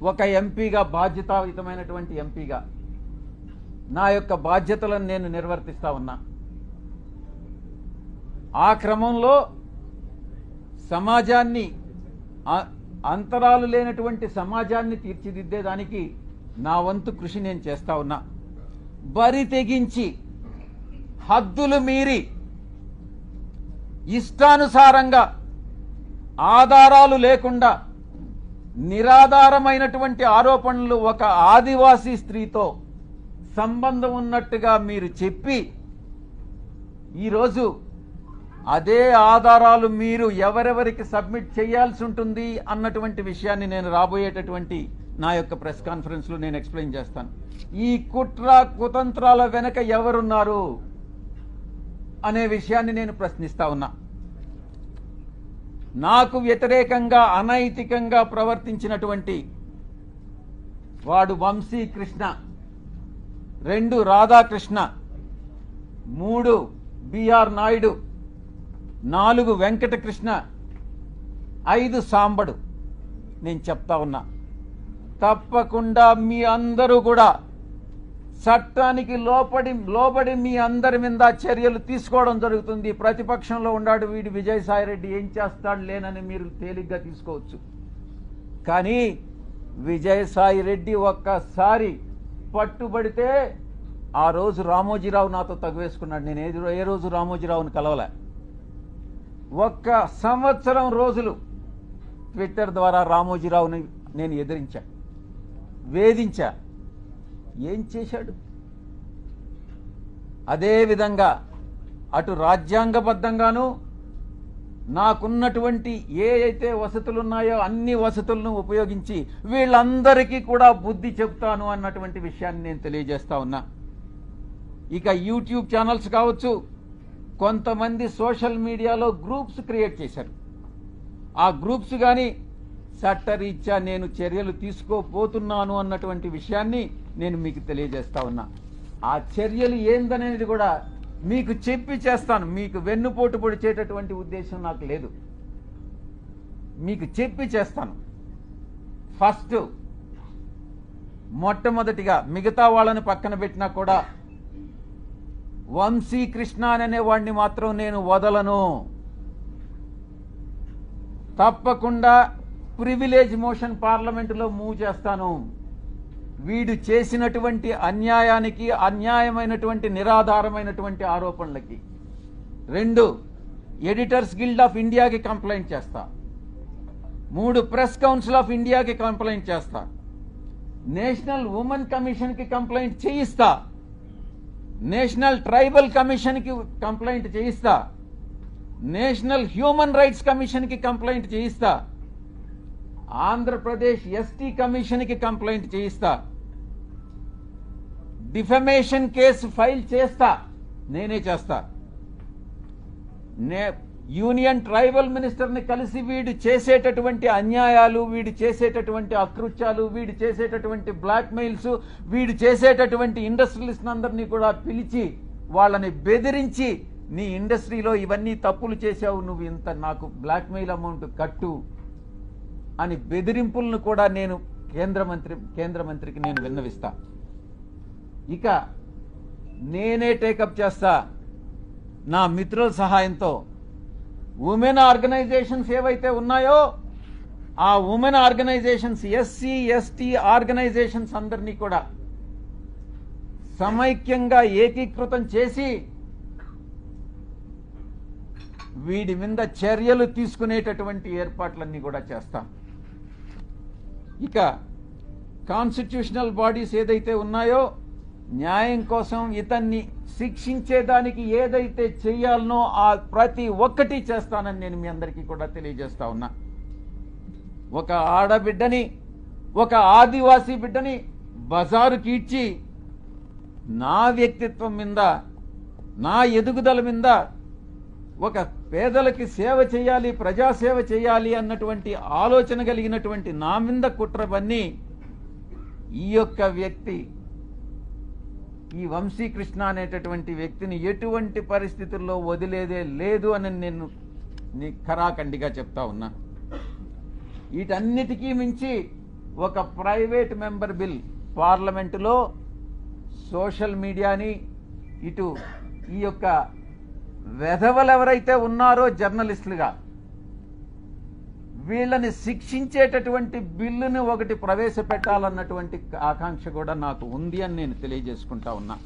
ఒక ఎంపీగా, బాధ్యతాయుతమైనటువంటి ఎంపీగా నా యొక్క బాధ్యతలను నేను నిర్వర్తిస్తా ఉన్నా. ఆ క్రమంలో సమాజాన్ని, అంతరాలు లేనటువంటి సమాజాన్ని తీర్చిదిద్దేదానికి నా వంతు కృషి నేను చేస్తా ఉన్నా. బరి తెగించి హద్దులు మీరి ఇష్టానుసారంగా ఆధారాలు లేకుండా నిరాధారమైనటువంటి ఆరోపణలు ఒక ఆదివాసీ స్త్రీతో సంబంధం ఉన్నట్టుగా మీరు చెప్పి ఈరోజు అదే ఆధారాలు మీరు ఎవరెవరికి సబ్మిట్ చేయాల్సి ఉంటుంది అన్నటువంటి విషయాన్ని నేను రాబోయేటటువంటి నా యొక్క ప్రెస్ కాన్ఫరెన్స్లో నేను ఎక్స్ప్లెయిన్ చేస్తాను. ఈ కుట్ర కుతంత్రాల వెనక ఎవరున్నారు అనే విషయాన్ని నేను ప్రశ్నిస్తా ఉన్నా. నాకు వ్యతిరేకంగా అనైతికంగా ప్రవర్తించినటువంటి వాడు వంశీకృష్ణ, 2 రాధాకృష్ణ, 3 బిఆర్ నాయుడు, 4 వెంకటకృష్ణ, 5 సాంబడు. నేను చెప్తా ఉన్నా, తప్పకుండా మీ అందరూ కూడా చట్టానికి లోబడి మీ అందరి మీద చర్యలు తీసుకోవడం జరుగుతుంది. ప్రతిపక్షంలో ఉన్నాడు వీడు విజయసాయిరెడ్డి, ఏం చేస్తాడు లేనని మీరు తేలిగ్గా తీసుకోవచ్చు. కానీ విజయసాయిరెడ్డి ఒక్కసారి పట్టుబడితే ఆ రోజు రామోజీరావు నాతో తగువేసుకున్నాడు. నేను ఏ రోజు రామోజీరావుని కలవలే. 1 సంవత్సరం రోజులు ట్విట్టర్ ద్వారా రామోజీరావుని నేను ఎదిరించా, వేధించా. ఏం చేశాడు? అదేవిధంగా అటు రాజ్యాంగబద్ధంగాను నాకున్నటువంటి ఏ అయితే వసతులున్నాయో అన్ని వసతులను ఉపయోగించి వీళ్ళందరికీ కూడా బుద్ధి చెప్తాను అన్నటువంటి విషయాన్ని నేను తెలియజేస్తా ఉన్నా. ఇక యూట్యూబ్ ఛానల్స్ కావచ్చు, కొంతమంది సోషల్ మీడియాలో గ్రూప్స్ క్రియేట్ చేశారు. ఆ గ్రూప్స్ కానీ చట్టరీత్యా నేను చర్యలు తీసుకోపోతున్నాను అన్నటువంటి విషయాన్ని నేను మీకు తెలియజేస్తా ఉన్నా. ఆ చర్యలు ఏందనేది కూడా మీకు చెప్పి చేస్తాను. మీకు వెన్నుపోటు పొడిచేటటువంటి ఉద్దేశం నాకు లేదు. మీకు చెప్పి చేస్తాను. ఫస్ట్ మొట్టమొదటిగా మిగతా వాళ్ళని పక్కన పెట్టినా కూడా వంశీకృష్ణ అనే వాడిని మాత్రం నేను వదలను. తప్పకుండా ప్రివిలేజ్ మోషన్ పార్లమెంటులో మూవ్ చేస్తాను. వీడు చేసినటువంటి అన్యాయానికి, అన్యాయమైనటువంటి నిరాధారమైనటువంటి ఆరోపణలకి. 2 ఎడిటర్స్ గిల్డ్ ఆఫ్ ఇండియాకి కంప్లైంట్ చేస్తా. 3 ప్రెస్ కౌన్సిల్ ఆఫ్ ఇండియాకి కంప్లైంట్ చేస్తా. నేషనల్ ఉమెన్ కమిషన్కి కంప్లైంట్ చేయిస్తా. నేషనల్ ట్రైబల్ కమిషన్కి కంప్లైంట్ చేయిస్తా. నేషనల్ హ్యూమన్ రైట్స్ కమిషన్కి కంప్లైంట్ చేయిస్తా. ఆంధ్రప్రదేశ్ ఎస్టీ కమిషన్కి కంప్లైంట్ చేయిస్తా. డిఫమేషన్ కేసు ఫైల్ చేస్తా, నేనే చేస్తా. యూనియన్ ట్రైబల్ మినిస్టర్ని కలిసి వీడు చేసేటటువంటి అన్యాయాలు, వీడు చేసేటటువంటి అకృత్యాలు, వీడు చేసేటటువంటి బ్లాక్మెయిల్స్, వీడు చేసేటటువంటి ఇండస్ట్రియలిస్ట్ అందరినీ కూడా పిలిచి వాళ్ళని బెదిరించి నీ ఇండస్ట్రీలో ఇవన్నీ తప్పులు చేశావు, నువ్వు ఇంత నాకు బ్లాక్మెయిల్ అమౌంట్ కట్టు అని బెదిరింపులను కూడా నేను కేంద్ర మంత్రికి నేను విన్నవిస్తా. ఇక నేనే టేకప్ చేస్తా నా మిత్రుల సహాయంతో. ఉమెన్ ఆర్గనైజేషన్స్ ఏవైతే ఉన్నాయో ఆ women organisations, SC ST organisations అందరినీ కూడా సమైక్యంగా ఏకీకృతం చేసి వీడి మీద చర్యలు తీసుకునేటటువంటి ఏర్పాట్లన్నీ కూడా చేస్తాం. ఇక కాన్స్టిట్యూషనల్ బాడీస్ ఏదైతే ఉన్నాయో న్యాయం కోసం ఇతన్ని శిక్షించేదానికి ఏదైతే చేయాలనో ఆ ప్రతి ఒక్కటి చేస్తానని నేను మీ అందరికీ కూడా తెలియజేస్తా ఉన్నా. ఒక ఆడబిడ్డని, ఒక ఆదివాసీ బిడ్డని బజారుకి ఇచ్చి నా వ్యక్తిత్వం మీద, నా ఎదుగుదల మీద, ఒక పేదలకి సేవ చేయాలి, ప్రజాసేవ చేయాలి అన్నటువంటి ఆలోచన కలిగినటువంటి నా మీద కుట్రవన్నీ ఈ యొక్క వ్యక్తి, ఈ వంశీకృష్ణ అనేటటువంటి వ్యక్తిని ఎటువంటి పరిస్థితుల్లో వదిలేదే లేదు అని నేను ఖరాఖండిగా చెప్తా ఉన్నా. వీటన్నిటికీ మించి ఒక ప్రైవేట్ మెంబర్ బిల్ పార్లమెంటులో సోషల్ మీడియాని ఇటు ఈ యొక్క వెధవలు ఎవరైతే ఉన్నారో జర్నలిస్టులుగా వీళ్ళని శిక్షించేటటువంటి బిల్లుని ఒకటి ప్రవేశపెట్టాలన్నటువంటి ఆకాంక్ష కూడా నాకు ఉంది అని నేను తెలియజేసుకుంటా ఉన్నా.